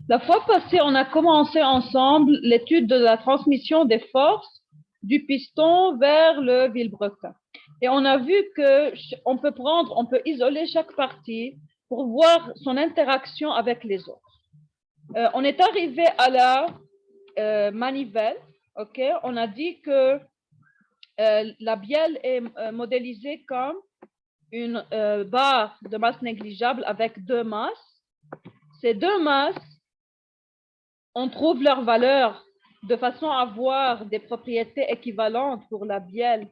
La fois passée, on a commencé ensemble l'étude de la transmission des forces du piston vers le vilebrequin. Et on a vu qu'on peut isoler chaque partie pour voir son interaction avec les autres. On est arrivé à la manivelle. Okay? On a dit que la bielle est modélisée comme une barre de masse négligeable avec deux masses. Ces deux masses, on trouve leur valeur de façon à avoir des propriétés équivalentes pour la bielle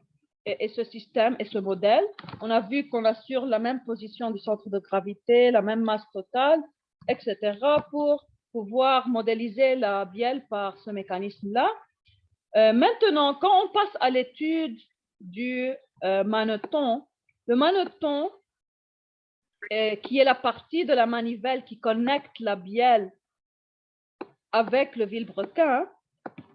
et ce système et ce modèle. On a vu qu'on assure la même position du centre de gravité, la même masse totale, etc. pour pouvoir modéliser la bielle par ce mécanisme-là. Maintenant, quand on passe à l'étude du maneton, le maneton, qui est la partie de la manivelle qui connecte la bielle avec le vilebrequin,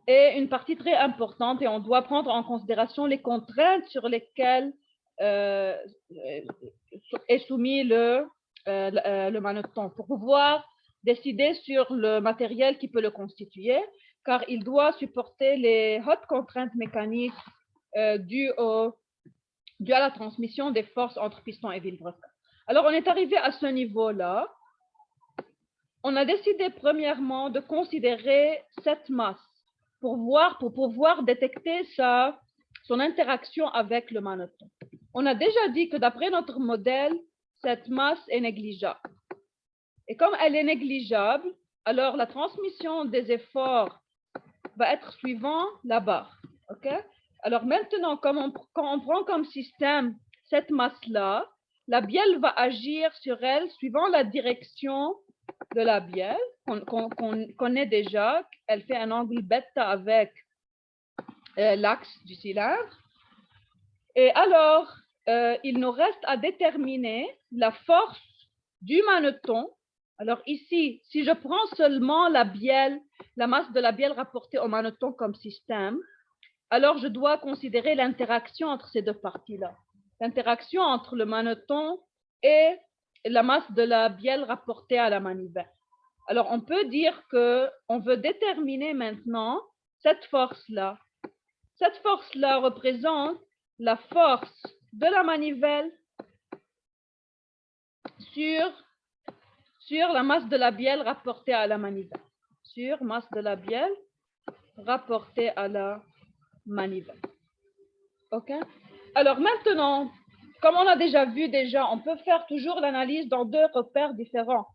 est une partie très importante et on doit prendre en considération les contraintes sur lesquelles est soumis le maneton pour pouvoir décider sur le matériel qui peut le constituer, car il doit supporter les hautes contraintes mécaniques dues à la transmission des forces entre piston et vilebrequin. Alors, on est arrivé à ce niveau-là. On a décidé premièrement de considérer cette masse pour pouvoir détecter son interaction avec le maneton. On a déjà dit que d'après notre modèle, cette masse est négligeable. Et comme elle est négligeable, alors la transmission des efforts va être suivant la barre. Okay? Alors maintenant, quand on prend comme système cette masse-là, la bielle va agir sur elle suivant la direction de la bielle qu'on connaît déjà. Elle fait un angle bêta avec l'axe du cylindre. Et alors, il nous reste à déterminer la force du maneton. Alors ici, si je prends seulement la bielle, la masse de la bielle rapportée au maneton comme système, alors je dois considérer l'interaction entre ces deux parties-là. L'interaction entre le maneton et la masse de la bielle rapportée à la manivelle. Alors, on peut dire qu'on veut déterminer maintenant cette force-là. Cette force-là représente la force de la manivelle sur la masse de la bielle rapportée à la manivelle. Sur masse de la bielle rapportée à la manivelle. OK? Alors maintenant, comme on a déjà vu, on peut faire toujours l'analyse dans deux repères différents.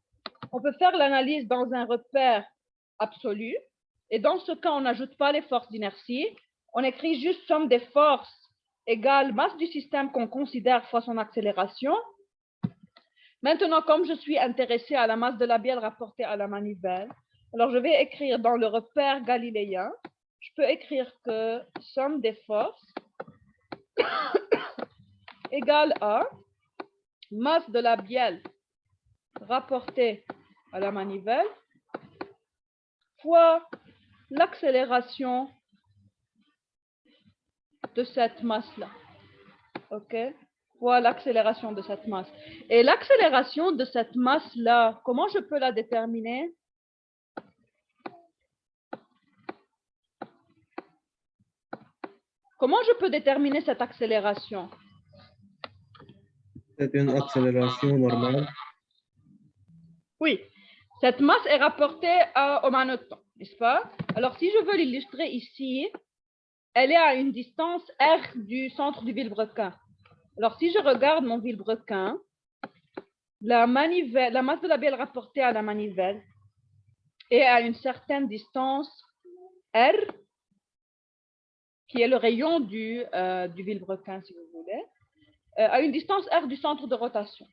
On peut faire l'analyse dans un repère absolu, et dans ce cas, on n'ajoute pas les forces d'inertie. On écrit juste somme des forces égale masse du système qu'on considère fois son accélération. Maintenant, comme je suis intéressé à la masse de la bielle rapportée à la manivelle, alors je vais écrire dans le repère galiléen, je peux écrire que somme des forces égale à masse de la bielle rapportée à la manivelle fois l'accélération de cette masse-là. OK? Fois l'accélération de cette masse. Et l'accélération de cette masse-là, comment je peux la déterminer? Comment je peux déterminer cette accélération? C'est une accélération normale. Oui, cette masse est rapportée au maneton, n'est-ce pas? Alors, si je veux l'illustrer ici, elle est à une distance R du centre du vilebrequin. Alors, si je regarde mon vilebrequin, la masse de la bielle rapportée à la manivelle est à une certaine distance R, qui est le rayon du vilebrequin, si vous voulez, à une distance R du centre de rotation.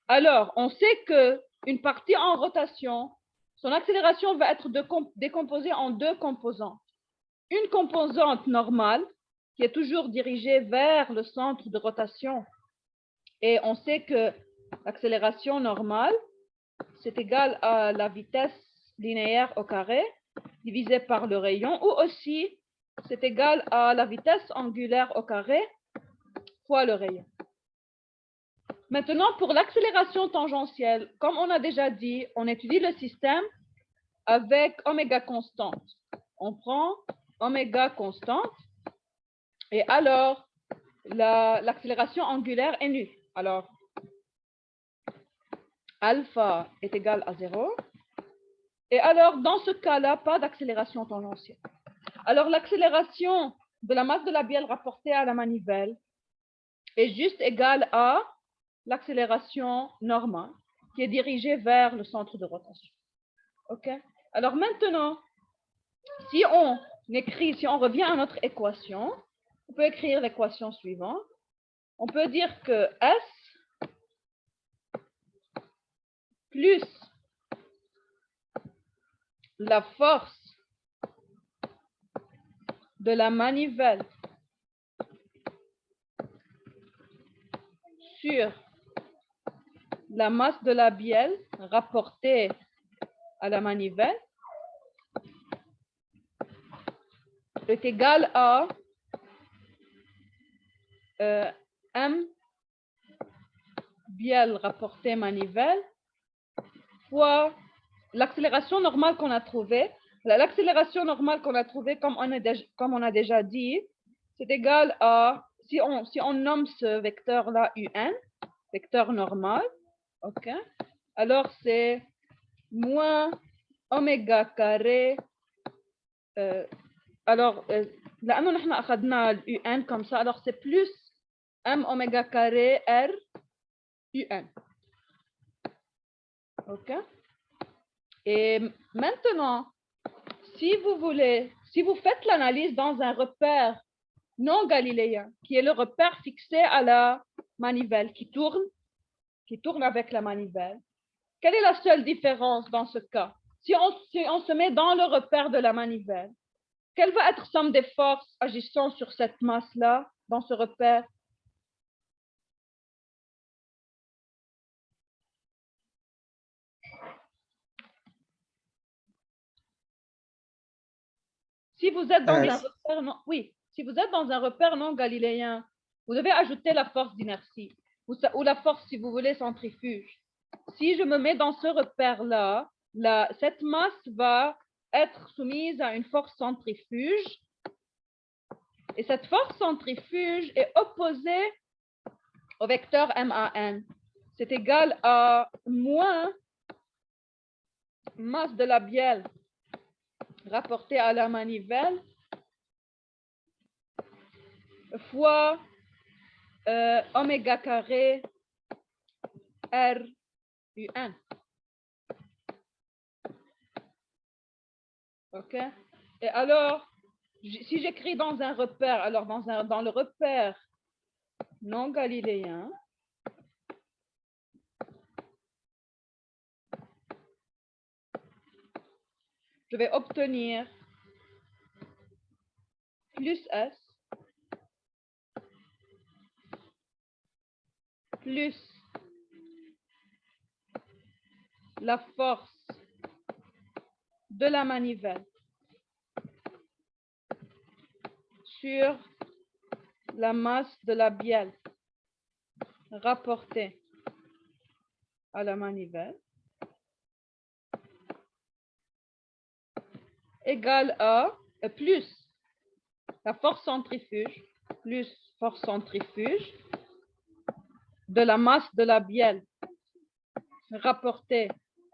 Alors, on sait qu'une partie en rotation, son accélération va être décomposée en deux composantes. Une composante normale, qui est toujours dirigée vers le centre de rotation. Et on sait que l'accélération normale, c'est égal à la vitesse linéaire au carré, divisé par le rayon, ou aussi, c'est égal à la vitesse angulaire au carré, fois le rayon. Maintenant, pour l'accélération tangentielle, comme on a déjà dit, on étudie le système avec oméga constante. On prend oméga constante et alors l'accélération angulaire est nulle. Alors, alpha est égal à 0. Et alors, dans ce cas-là, pas d'accélération tangentielle. Alors, l'accélération de la masse de la bielle rapportée à la manivelle est juste égale à l'accélération normale qui est dirigée vers le centre de rotation. OK? Alors maintenant, si on revient à notre équation, on peut écrire l'équation suivante. On peut dire que S plus la force de la manivelle sur la masse de la bielle rapportée à la manivelle est égal à M bielle rapportée manivelle fois l'accélération normale qu'on a trouvée. L'accélération normale qu'on a trouvée, comme on a déjà dit, c'est égal à, si on nomme ce vecteur-là UN, vecteur normal, ok? Alors c'est moins oméga carré. Alors, لأنه نحن أخذنا UN comme ça, alors c'est plus M oméga carré R UN. Ok? Et maintenant, si vous faites l'analyse dans un repère non galiléen, qui est le repère fixé à la manivelle, qui tourne avec la manivelle, quelle est la seule différence dans ce cas? Si on se met dans le repère de la manivelle, quelle va être somme des forces agissant sur cette masse-là, dans ce repère? Si vous êtes dans un repère non, oui, si vous êtes dans un repère non galiléen, vous devez ajouter la force d'inertie ou la force, si vous voulez, centrifuge. Si je me mets dans ce repère-là, cette masse va être soumise à une force centrifuge et cette force centrifuge est opposée au vecteur MAN. C'est égal à moins masse de la bielle rapportée à la manivelle fois oméga carré R UN. OK? Et alors, si j'écris dans un repère, alors dans le repère non galiléen, je vais obtenir plus S plus la force de la manivelle sur la masse de la bielle rapportée à la manivelle égale à plus la force centrifuge plus force centrifuge de la masse de la bielle rapportée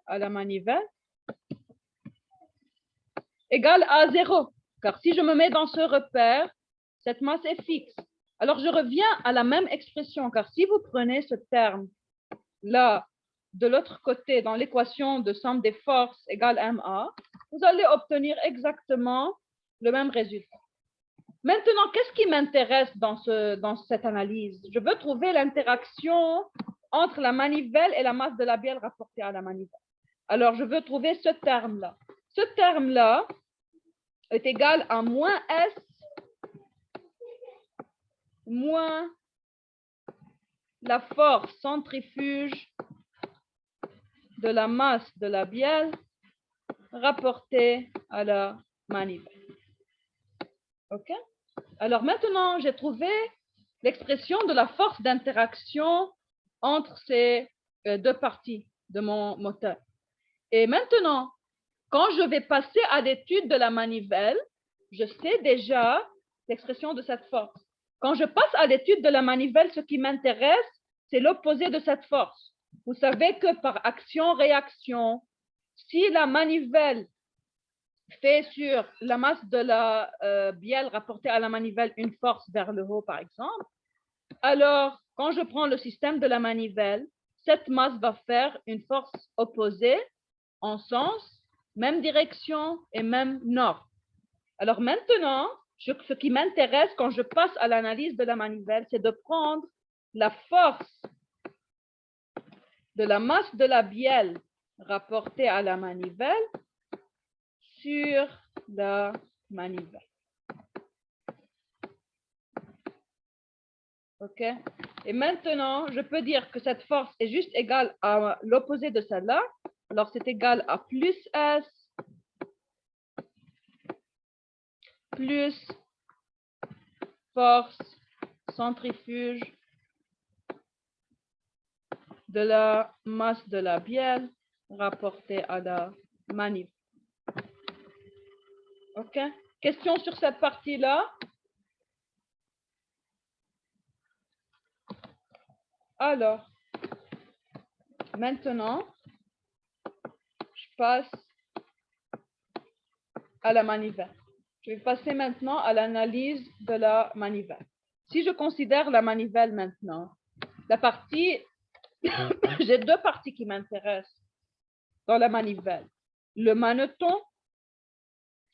à la manivelle égale à 0. Car si je me mets dans ce repère, cette masse est fixe. Alors, je reviens à la même expression, car si vous prenez ce terme-là de l'autre côté, dans l'équation de somme des forces égale MA, vous allez obtenir exactement le même résultat. Maintenant, qu'est-ce qui m'intéresse dans cette analyse? Je veux trouver l'interaction entre la manivelle et la masse de la bielle rapportée à la manivelle. Alors, je veux trouver ce terme-là. Ce terme-là est égal à moins S moins la force centrifuge de la masse de la bielle rapportée à la manivelle. OK? Alors maintenant, j'ai trouvé l'expression de la force d'interaction entre ces deux parties de mon moteur. Et maintenant, quand je vais passer à l'étude de la manivelle, je sais déjà l'expression de cette force. Quand je passe à l'étude de la manivelle, ce qui m'intéresse, c'est l'opposé de cette force. Vous savez que par action-réaction, si la manivelle fait sur la masse de la bielle rapportée à la manivelle une force vers le haut, par exemple, alors quand je prends le système de la manivelle, cette masse va faire une force opposée en sens, même direction et même nord. Alors maintenant, ce qui m'intéresse quand je passe à l'analyse de la manivelle, c'est de prendre la force de la masse de la bielle rapportée à la manivelle sur la manivelle. OK? Et maintenant, je peux dire que cette force est juste égale à l'opposé de celle-là. Alors, c'est égal à plus S plus force centrifuge de la masse de la bielle rapportée à la manivelle. OK? Question sur cette partie-là? Alors, maintenant, je passe à la manivelle. Je vais passer maintenant à l'analyse de la manivelle. Si je considère la manivelle maintenant, la partie, j'ai deux parties qui m'intéressent dans la manivelle. Le maneton.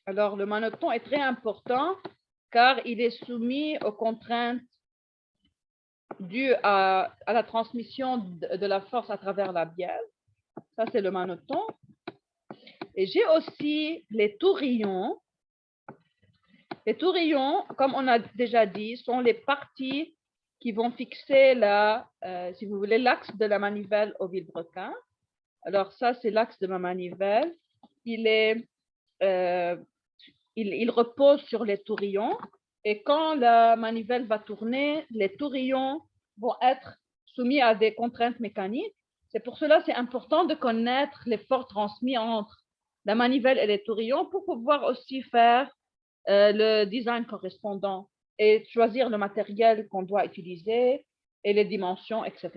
Alors, le maneton est très important car il est soumis aux contraintes dues à la transmission de la force à travers la bielle. Ça, c'est le maneton. Et j'ai aussi les tourillons. Les tourillons, comme on a déjà dit, sont les parties qui vont fixer si vous voulez, l'axe de la manivelle au vilebrequin. Alors ça, c'est l'axe de ma manivelle. Il repose sur les tourillons. Et quand la manivelle va tourner, les tourillons vont être soumis à des contraintes mécaniques. C'est pour cela que c'est important de connaître les forces transmises entre la manivelle et les tourillons pour pouvoir aussi faire le design correspondant et choisir le matériel qu'on doit utiliser et les dimensions, etc.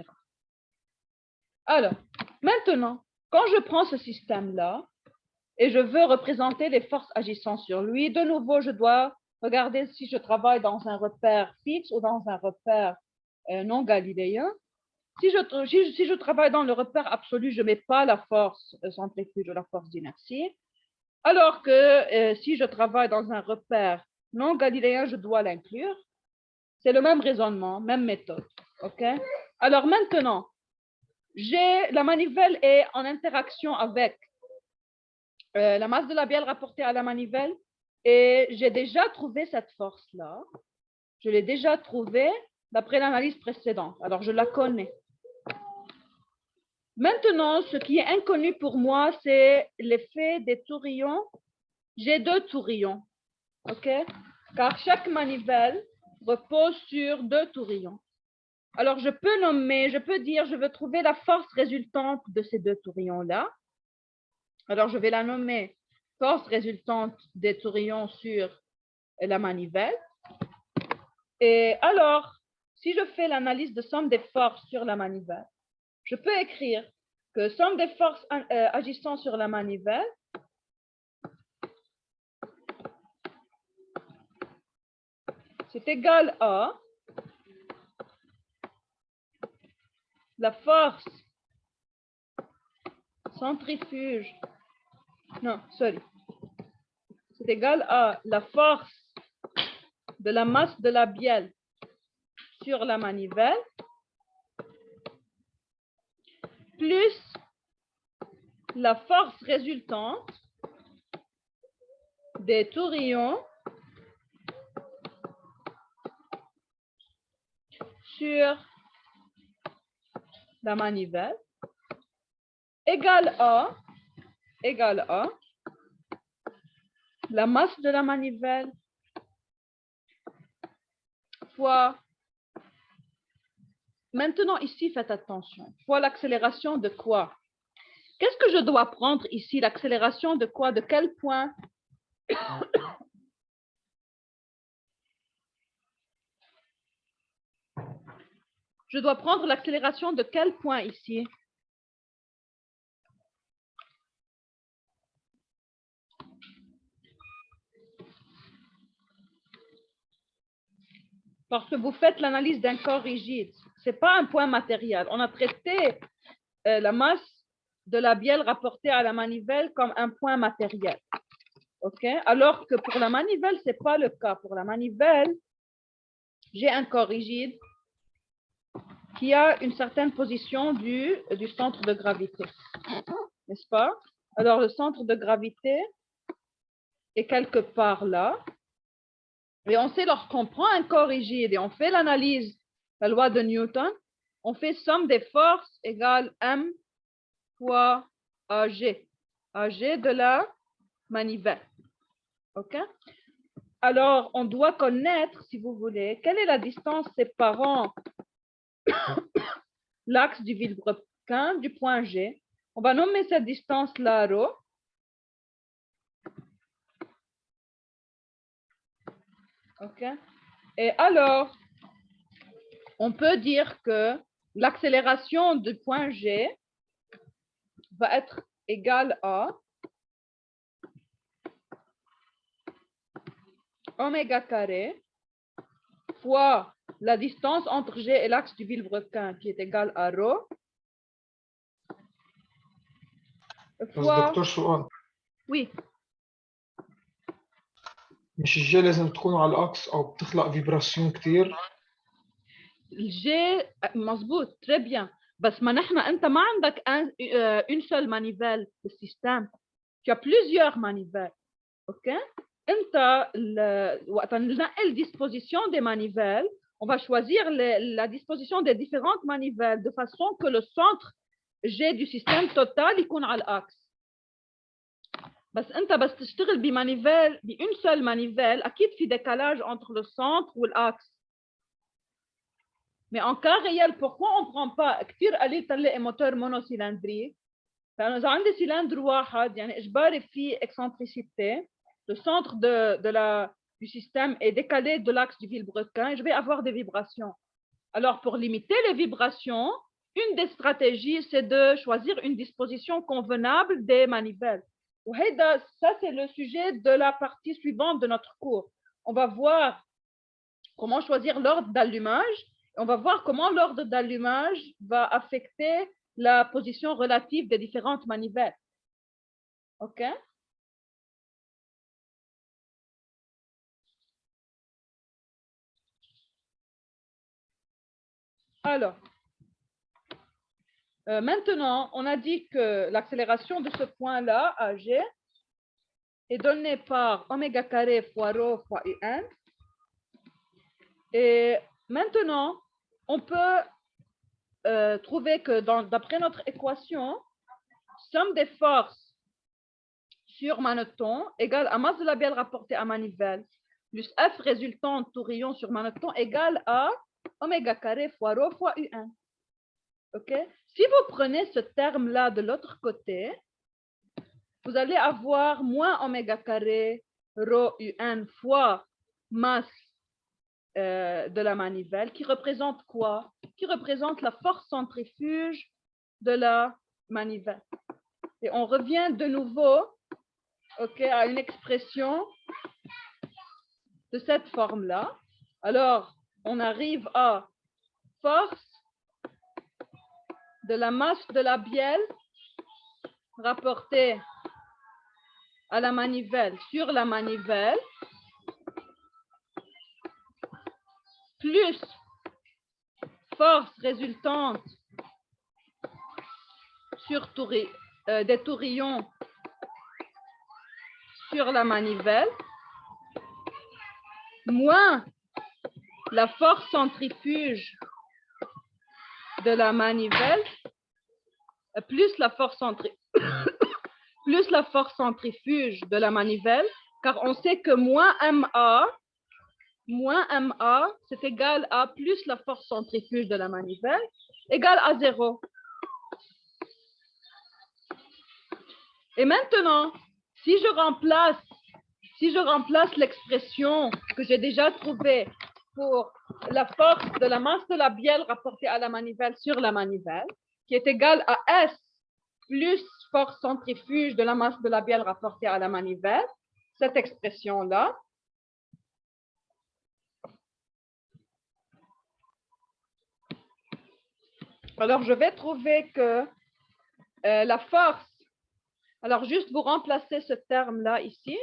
Alors, maintenant, quand je prends ce système-là et je veux représenter les forces agissant sur lui, de nouveau, je dois regarder si je travaille dans un repère fixe ou dans un repère non galiléen. Si je travaille dans le repère absolu, je ne mets pas la force centrifuge ou la force d'inertie. Alors que si je travaille dans un repère non galiléen, je dois l'inclure. C'est le même raisonnement, même méthode. OK? Alors maintenant, la manivelle est en interaction avec la masse de la bielle rapportée à la manivelle et j'ai déjà trouvé cette force-là. Je l'ai déjà trouvée d'après l'analyse précédente. Alors, je la connais. Maintenant, ce qui est inconnu pour moi, c'est l'effet des tourillons. J'ai deux tourillons, OK? Car chaque manivelle repose sur deux tourillons. Alors, je peux dire, je veux trouver la force résultante de ces deux tourillons-là. Alors, je vais la nommer force résultante des tourillons sur la manivelle. Et alors, si je fais l'analyse de somme des forces sur la manivelle, je peux écrire que somme des forces agissant sur la manivelle c'est égal à la force centrifuge, c'est égal à la force de la masse de la bielle sur la manivelle plus la force résultante des tourillons sur la manivelle égale à la masse de la manivelle fois maintenant ici, faites attention. Fois l'accélération de quoi? Qu'est-ce que je dois prendre ici? L'accélération de quoi? De quel point? Je dois prendre l'accélération de quel point ici? Parce que vous faites l'analyse d'un corps rigide. Ce n'est pas un point matériel. On a traité la masse de la bielle rapportée à la manivelle comme un point matériel. OK? Alors que pour la manivelle, ce n'est pas le cas. Pour la manivelle, j'ai un corps rigide qui a une certaine position du centre de gravité. N'est-ce pas? Alors, le centre de gravité est quelque part là. Et on sait, lorsqu'on prend un corps rigide et on fait l'analyse, la loi de Newton, on fait somme des forces égale M fois AG. AG de la manivelle. OK? Alors, on doit connaître, si vous voulez, quelle est la distance séparant l'axe du vilebrequin du point G. On va nommer cette distance-là ρ. OK? Et alors, on peut dire que l'accélération du point G va être égale à oméga carré fois la distance entre G et l'axe du vilebrequin qui est égale à ρ fois... دكتور سؤال Oui. مش الجي لازم تكون على الاكس او بتخلق فيبراسيون كتير G مظبوط très bien بس ما نحن انت ما عندك une seule manivelle في السيستم. Tu as plusieurs manivelles. OK? انت وقت ننقل disposition des manivelles, on va choisir la disposition des différentes manivelles de façon que le centre G du système total يكون على الاكس. بس انت بس تشتغل بمانيفيل بune seule manivelle اكيد في décalage entre le centre والاكس. Mais en cas réel, pourquoi on ne prend pas كثير قليل تلاقي موتور مونوسيلندري؟ لأنه إذا عندي سيلندر واحد يعني إجباري في excentricité, le centre du système est décalé de l'axe du vilebrequin et je vais avoir des vibrations. Alors, pour limiter les vibrations, une des stratégies, c'est de choisir une disposition convenable des manivelles. Ça, c'est le sujet de la partie suivante de notre cours. On va voir comment choisir l'ordre d'allumage. On va voir comment l'ordre d'allumage va affecter la position relative des différentes manivelles. OK? Alors, maintenant, on a dit que l'accélération de ce point-là, AG, est donnée par oméga carré fois ρ fois UN. Et maintenant, on peut trouver que d'après notre équation, somme des forces sur maneton égale à masse de la bielle rapportée à manivelle plus F résultante tout rayon sur maneton égale à oméga carré fois ρ fois UN. OK? Si vous prenez ce terme-là de l'autre côté, vous allez avoir moins oméga carré ρ UN fois masse de la manivelle qui représente quoi? Qui représente la force centrifuge de la manivelle. Et on revient de nouveau, OK, à une expression de cette forme-là. Alors, on arrive à force de la masse de la bielle rapportée à la manivelle sur la manivelle plus force résultante sur des tourillons sur la manivelle moins la force centrifuge de la manivelle plus la force centrifuge de la manivelle, car on sait que moins MA moins MA, c'est égal à plus la force centrifuge de la manivelle, égale à 0. Et maintenant, si je remplace l'expression que j'ai déjà trouvée pour la force de la masse de la bielle rapportée à la manivelle sur la manivelle, qui est égale à S plus force centrifuge de la masse de la bielle rapportée à la manivelle, cette expression-là, alors je vais trouver que la force, alors juste vous remplacez ce terme-là ici,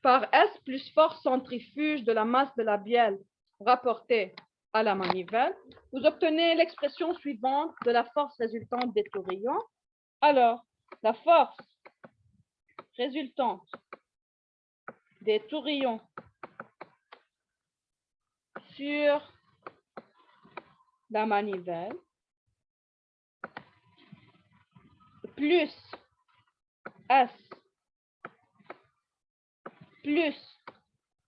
par S plus force centrifuge de la masse de la bielle rapportée à la manivelle, vous obtenez l'expression suivante de la force résultante des tourillons. Alors, la force résultante des tourillons sur la manivelle plus S plus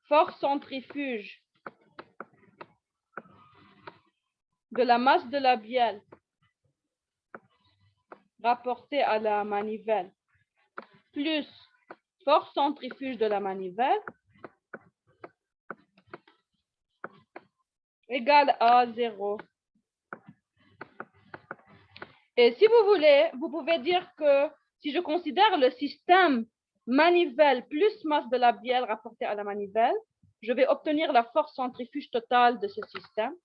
force centrifuge de la masse de la bielle rapportée à la manivelle plus force centrifuge de la manivelle égale à 0. Et si vous voulez, vous pouvez dire que si je considère le système manivelle plus masse de la bielle rapportée à la manivelle, je vais obtenir la force centrifuge totale de ce système.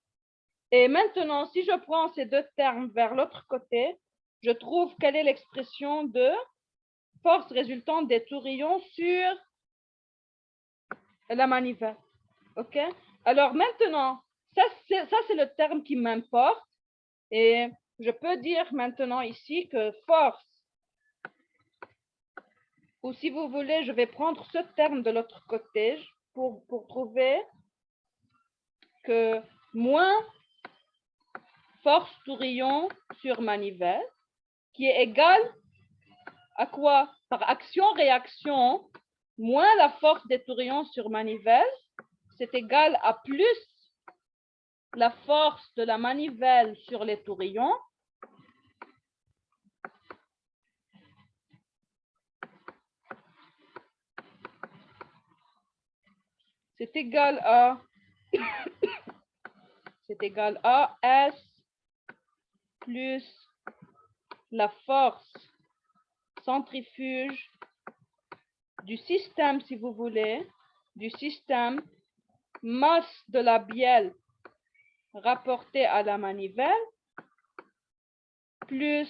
Et maintenant, si je prends ces deux termes vers l'autre côté, je trouve quelle est l'expression de force résultante des tourillons sur la manivelle. OK? Alors maintenant, ça c'est le terme qui m'importe. Et je peux dire maintenant ici que force, ou si vous voulez, je vais prendre ce terme de l'autre côté pour trouver que moins force tourillon sur manivelle, qui est égal à quoi? Par action-réaction, moins la force des tourillons sur manivelle, c'est égal à plus la force de la manivelle sur les tourillons, c'est égal à S plus la force centrifuge du système, si vous voulez, du système masse de la bielle rapportée à la manivelle plus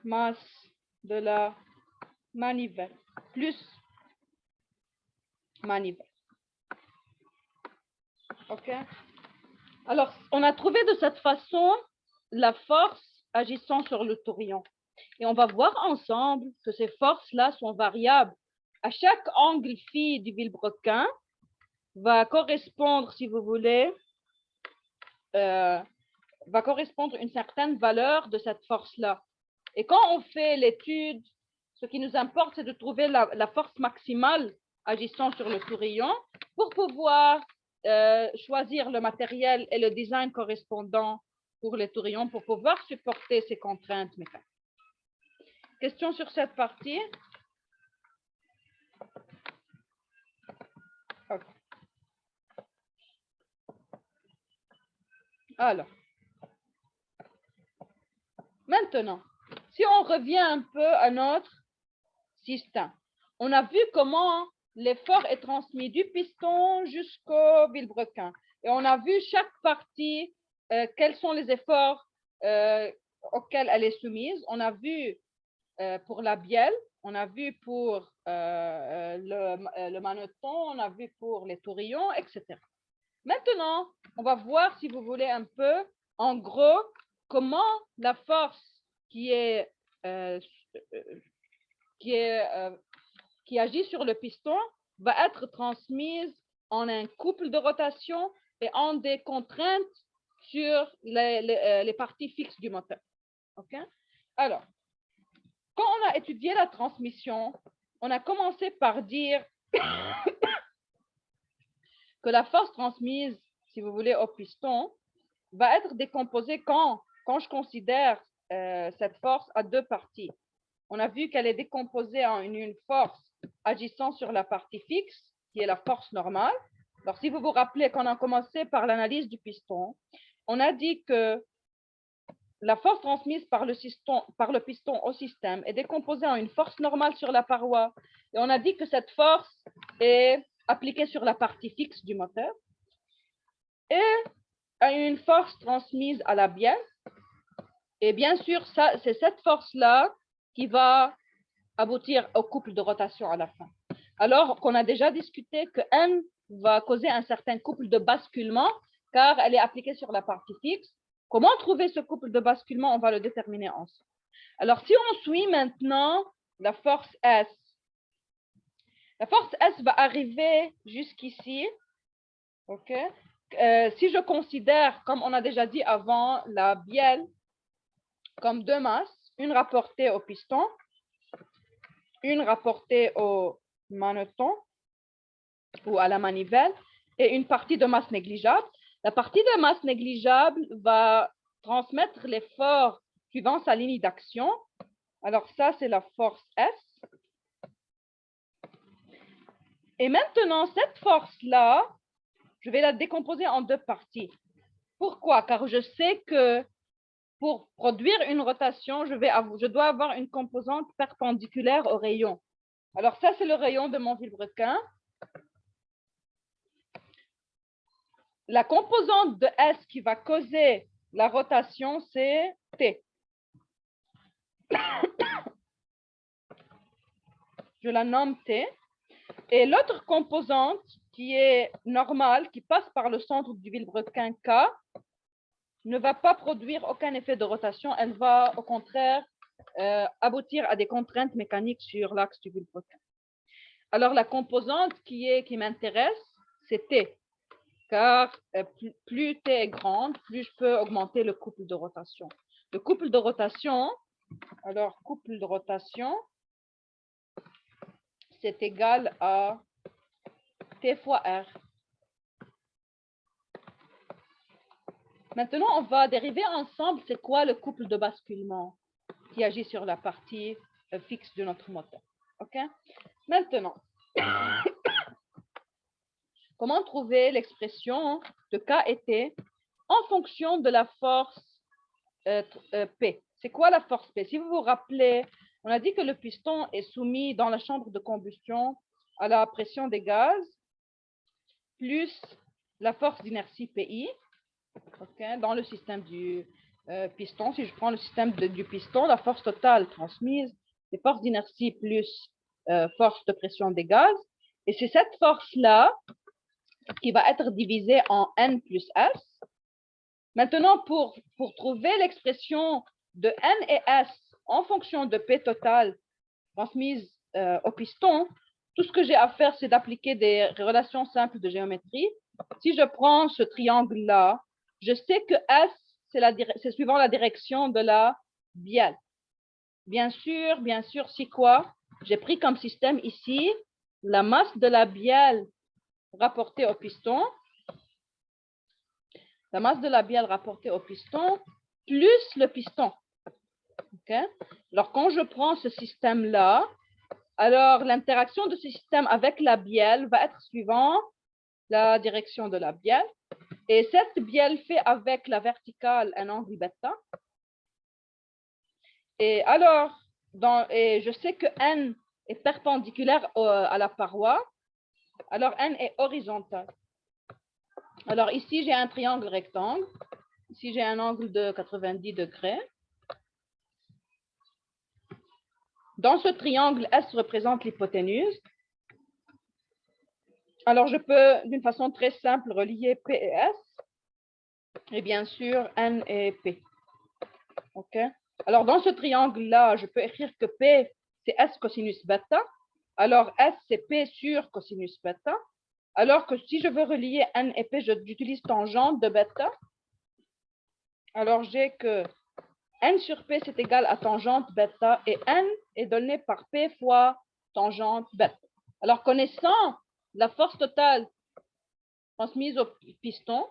masse de la manivelle plus manivelle. OK? Alors, on a trouvé de cette façon la force agissant sur le tourillon. Et on va voir ensemble que ces forces-là sont variables. À chaque angle phi du vilebrequin va correspondre, si vous voulez, va correspondre une certaine valeur de cette force-là. Et quand on fait l'étude, ce qui nous importe, c'est de trouver la force maximale agissant sur le tourillon pour pouvoir choisir le matériel et le design correspondant pour les tourillons pour pouvoir supporter ces contraintes mécaniques. Question sur cette partie? Okay. Alors, maintenant, si on revient un peu à notre système, on a vu comment l'effort est transmis du piston jusqu'au vilebrequin. Et on a vu chaque partie, quels sont les efforts auxquels elle est soumise. On a vu pour la bielle, on a vu pour le maneton, on a vu pour les tourillons, etc. Maintenant, on va voir, si vous voulez, un peu, en gros, comment la force qui agit sur le piston va être transmise en un couple de rotation et en des contraintes sur les parties fixes du moteur. OK? Alors, quand on a étudié la transmission, on a commencé par dire que la force transmise, si vous voulez, au piston, va être décomposée quand je considère cette force à deux parties. On a vu qu'elle est décomposée en une force agissant sur la partie fixe, qui est la force normale. Alors, si vous vous rappelez, quand on a commencé par l'analyse du piston, on a dit que la force transmise par le piston au système est décomposée en une force normale sur la paroi. Et on a dit que cette force est appliquée sur la partie fixe du moteur et à une force transmise à la bielle. Et bien sûr, c'est cette force-là qui va aboutir au couple de rotation à la fin. Alors qu'on a déjà discuté que N va causer un certain couple de basculement car elle est appliquée sur la partie fixe. Comment trouver ce couple de basculement? On va le déterminer ensemble. Alors, si on suit maintenant la force S, la force S va arriver jusqu'ici. OK? Si je considère, comme on a déjà dit avant, la bielle comme deux masses, une rapportée au piston, une rapportée au maneton ou à la manivelle et une partie de masse négligeable. La partie de masse négligeable va transmettre l'effort suivant sa ligne d'action. Alors ça, c'est la force S. Et maintenant, cette force-là, je vais la décomposer en deux parties. Pourquoi? Car je sais que pour produire une rotation, je dois avoir une composante perpendiculaire au rayon. Alors ça, c'est le rayon de mon vilebrequin. La composante de S qui va causer la rotation, c'est T. Je la nomme T. Et l'autre composante qui est normale, qui passe par le centre du vilebrequin K, ne va pas produire aucun effet de rotation. Elle va au contraire aboutir à des contraintes mécaniques sur l'axe du vilebrequin. Alors la composante qui m'intéresse, c'est T. Car plus T est grande, plus je peux augmenter le couple de rotation. Le couple de rotation, c'est égal à T fois R. Maintenant, on va dériver ensemble c'est quoi le couple de basculement qui agit sur la partie fixe de notre moteur. OK? Maintenant, comment trouver l'expression de K et T en fonction de la force P? C'est quoi la force P? Si vous vous rappelez, on a dit que le piston est soumis dans la chambre de combustion à la pression des gaz plus la force d'inertie PI. Okay, dans le système du piston. Si je prends le système du piston, la force totale transmise, c'est force d'inertie plus force de pression des gaz. Et c'est cette force-là qui va être divisée en N plus S. Maintenant, pour trouver l'expression de N et S en fonction de P totale transmise au piston, tout ce que j'ai à faire, c'est d'appliquer des relations simples de géométrie. Si je prends ce triangle-là, je sais que S, c'est suivant la direction de la bielle. Bien sûr, c'est quoi? J'ai pris comme système ici la masse de la bielle rapportée au piston. La masse de la bielle rapportée au piston plus le piston. Okay? Alors, quand je prends ce système-là, alors l'interaction de ce système avec la bielle va être suivant la direction de la bielle. Et cette bielle fait avec la verticale un angle bêta. Et alors, je sais que N est perpendiculaire à la paroi. Alors, N est horizontal. Alors, ici, j'ai un triangle rectangle. Ici, j'ai un angle de 90 degrés. Dans ce triangle, S représente l'hypoténuse. Alors, je peux, d'une façon très simple, relier P et S. Et bien sûr, N et P. OK? Alors, dans ce triangle-là, je peux écrire que P, c'est S cosinus bêta. Alors, S, c'est P sur cosinus bêta. Alors que si je veux relier N et P, j'utilise tangente de bêta. Alors, j'ai que N sur P, c'est égal à tangente bêta. Et N est donné par P fois tangente bêta. Alors, connaissant la force totale transmise au piston,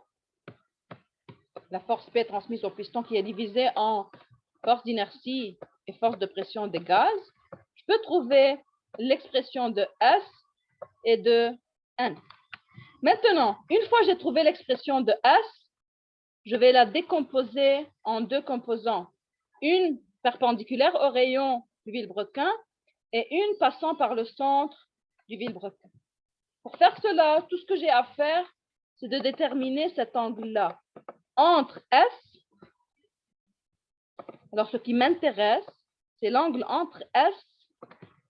la force P transmise au piston qui est divisée en force d'inertie et force de pression des gaz, je peux trouver l'expression de S et de N. Maintenant, une fois que j'ai trouvé l'expression de S, je vais la décomposer en deux composants. Une perpendiculaire au rayon du vilebrequin et une passant par le centre du vilebrequin. Pour faire cela, tout ce que j'ai à faire, c'est de déterminer cet angle-là entre S. Alors, ce qui m'intéresse, c'est l'angle entre S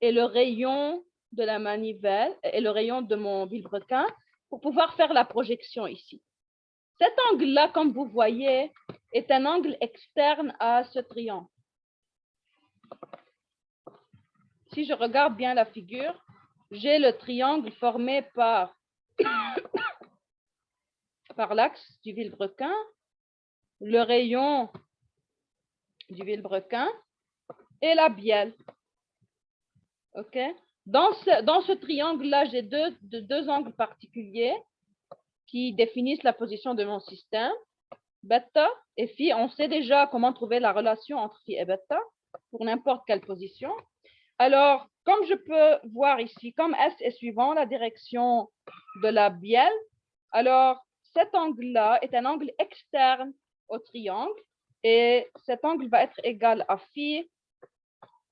et le rayon de la manivelle et le rayon de mon vilebrequin pour pouvoir faire la projection ici. Cet angle-là, comme vous voyez, est un angle externe à ce triangle. Si je regarde bien la figure, j'ai le triangle formé par l'axe du vilebrequin, le rayon du vilebrequin et la bielle. OK? Dans ce triangle-là, j'ai deux angles particuliers qui définissent la position de mon système. Bêta et phi, on sait déjà comment trouver la relation entre phi et bêta pour n'importe quelle position. Alors, comme je peux voir ici, comme S est suivant la direction de la bielle, alors cet angle-là est un angle externe au triangle et cet angle va être égal à phi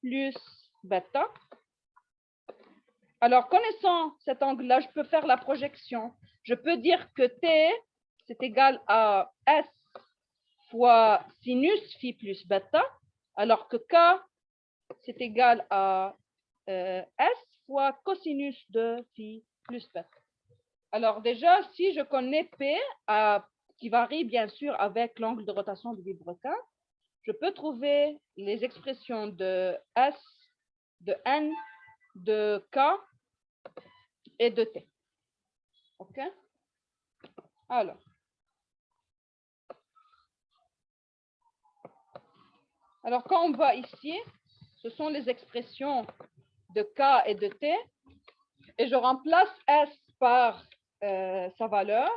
plus bêta. Alors, connaissant cet angle-là, je peux faire la projection. Je peux dire que T, c'est égal à S fois sinus phi plus bêta, alors que K, c'est égal à S fois cosinus de phi plus bêta. Alors déjà, si je connais P, qui varie bien sûr avec l'angle de rotation du vilebrequin, je peux trouver les expressions de S, de N, de K et de T. OK? Alors, quand on voit ici, ce sont les expressions de K et de T, et je remplace S par sa valeur,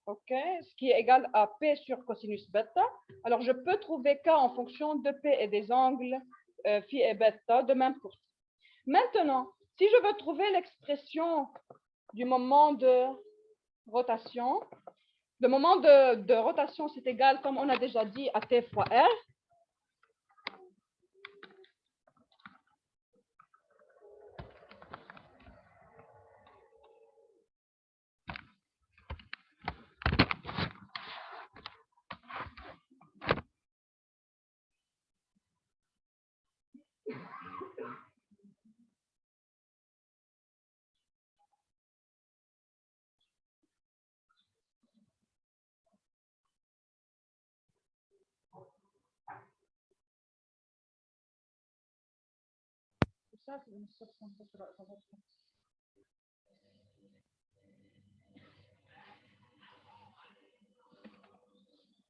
OK, ce qui est égal à P sur cosinus bêta. Alors, je peux trouver K en fonction de P et des angles phi et bêta, de même pour T. Maintenant, si je veux trouver l'expression du moment de rotation, le moment de rotation, c'est égal, comme on a déjà dit, à T fois R. Ça, c'est une